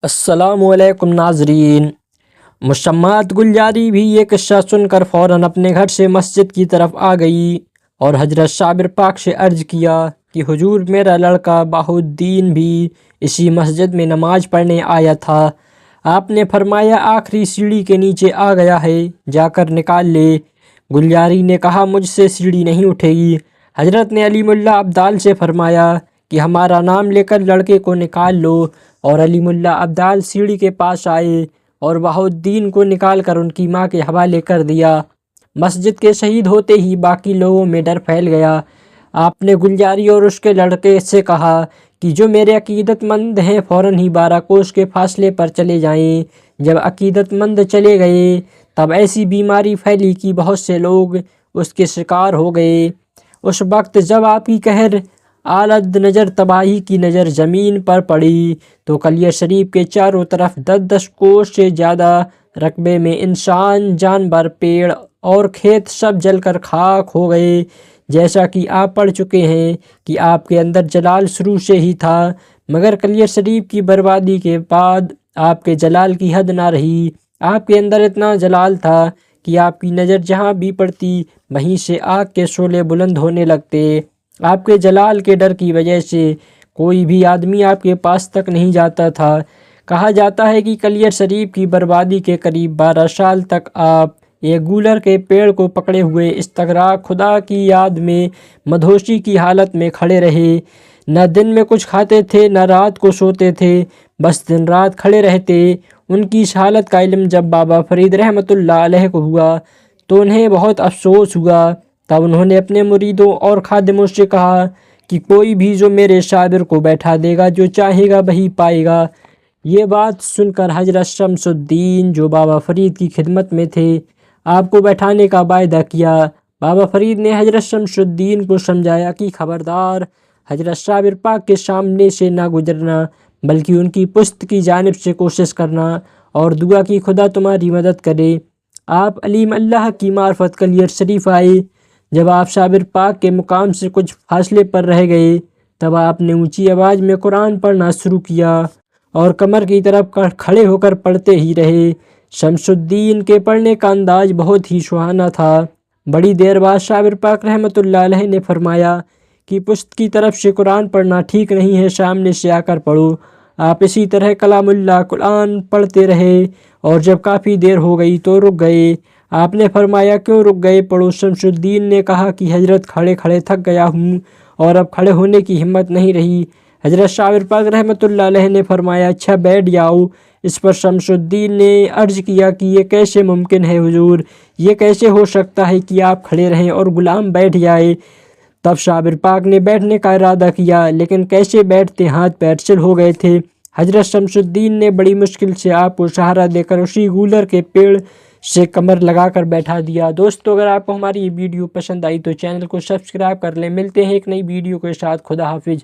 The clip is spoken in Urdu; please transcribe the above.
السلام علیکم ناظرین۔ مشمات گلجاری بھی یہ قصہ سن کر فوراً اپنے گھر سے مسجد کی طرف آ گئی اور حضرت صابر پاک سے عرض کیا کہ حضور، میرا لڑکا بہاء الدین بھی اسی مسجد میں نماز پڑھنے آیا تھا۔ آپ نے فرمایا آخری سیڑھی کے نیچے آ گیا ہے، جا کر نکال لے۔ گلجاری نے کہا مجھ سے سیڑھی نہیں اٹھے گی۔ حضرت نے علیم اللہ ابدال سے فرمایا کہ ہمارا نام لے کر لڑکے کو نکال لو، اور علیم اللہ ابدال سیڑھی کے پاس آئے اور بہاء الدین کو نکال کر ان کی ماں کے حوالے کر دیا۔ مسجد کے شہید ہوتے ہی باقی لوگوں میں ڈر پھیل گیا۔ آپ نے گلجاری اور اس کے لڑکے سے کہا کہ جو میرے عقیدت مند ہیں فوراً ہی 12 کوس کے فاصلے پر چلے جائیں۔ جب عقیدت مند چلے گئے تب ایسی بیماری پھیلی کہ بہت سے لوگ اس کے شکار ہو گئے۔ اس وقت جب آپ کی قہر آلد نظر تباہی کی نظر زمین پر پڑی تو کلیہ شریف کے چاروں طرف 10 کوس سے زیادہ رقبے میں انسان، جانور، پیڑ اور کھیت سب جل کر خاک ہو گئے۔ جیسا کہ آپ پڑھ چکے ہیں کہ آپ کے اندر جلال شروع سے ہی تھا، مگر کلیہ شریف کی بربادی کے بعد آپ کے جلال کی حد نہ رہی۔ آپ کے اندر اتنا جلال تھا کہ آپ کی نظر جہاں بھی پڑتی وہیں سے آگ کے شعلے بلند ہونے لگتے۔ آپ کے جلال کے ڈر کی وجہ سے کوئی بھی آدمی آپ کے پاس تک نہیں جاتا تھا۔ کہا جاتا ہے کہ کلیہ شریف کی بربادی کے قریب 12 سال تک آپ ایک گولر کے پیڑ کو پکڑے ہوئے استغراق خدا کی یاد میں مدہوشی کی حالت میں کھڑے رہے۔ نہ دن میں کچھ کھاتے تھے نہ رات کو سوتے تھے، بس دن رات کھڑے رہتے۔ ان کی اس حالت کا علم جب بابا فرید رحمۃ اللہ علیہ کو ہوا تو انہیں بہت افسوس ہوا۔ تب انہوں نے اپنے مریدوں اور خادموں سے کہا کہ کوئی بھی جو میرے صابر کو بیٹھا دے گا، جو چاہے گا وہی پائے گا۔ یہ بات سن کر حضرت شمس الدین جو بابا فرید کی خدمت میں تھے، آپ کو بیٹھانے کا وعدہ کیا۔ بابا فرید نے حضرت شمس الدین کو سمجھایا کہ خبردار، حضرت صابر پاک کے سامنے سے نہ گزرنا، بلکہ ان کی پشت کی جانب سے کوشش کرنا اور دعا کی خدا تمہاری مدد کرے۔ آپ علیم اللہ کی معرفت کلیہ شریف آئے۔ جب آپ صابر پاک کے مقام سے کچھ فاصلے پر رہ گئے تب آپ نے اونچی آواز میں قرآن پڑھنا شروع کیا اور کمر کی طرف کھڑے ہو کر پڑھتے ہی رہے۔ شمس الدین کے پڑھنے کا انداز بہت ہی سہانا تھا۔ بڑی دیر بعد صابر پاک رحمۃ اللہ علیہ نے فرمایا کہ پشت کی طرف سے قرآن پڑھنا ٹھیک نہیں ہے، سامنے سے آ کر پڑھو۔ آپ اسی طرح کلام اللہ قرآن پڑھتے رہے اور جب کافی دیر ہو گئی تو رک گئے۔ آپ نے فرمایا کیوں رک گئے؟ پڑھو۔ شمس الدین نے کہا کہ حضرت کھڑے کھڑے تھک گیا ہوں اور اب کھڑے ہونے کی ہمت نہیں رہی۔ حضرت صابر پاک رحمۃ اللہ علیہ نے فرمایا اچھا بیٹھ جاؤ۔ اس پر شمس الدین نے عرض کیا کہ یہ کیسے ممکن ہے حضور؟ یہ کیسے ہو سکتا ہے کہ آپ کھڑے رہیں اور غلام بیٹھ جائے؟ تب صابر پاک نے بیٹھنے کا ارادہ کیا، لیکن کیسے بیٹھتے، ہاتھ پیر چل ہو گئے تھے۔ حضرت شمس الدین نے بڑی مشکل سے آپ کو سہارا دے کر اسی گولر کے پیڑ سے کمر لگا کر بیٹھا دیا۔ دوستو، اگر آپ کو ہماری یہ ویڈیو پسند آئی تو چینل کو سبسکرائب کر لیں۔ ملتے ہیں ایک نئی ویڈیو کے ساتھ۔ خدا حافظ۔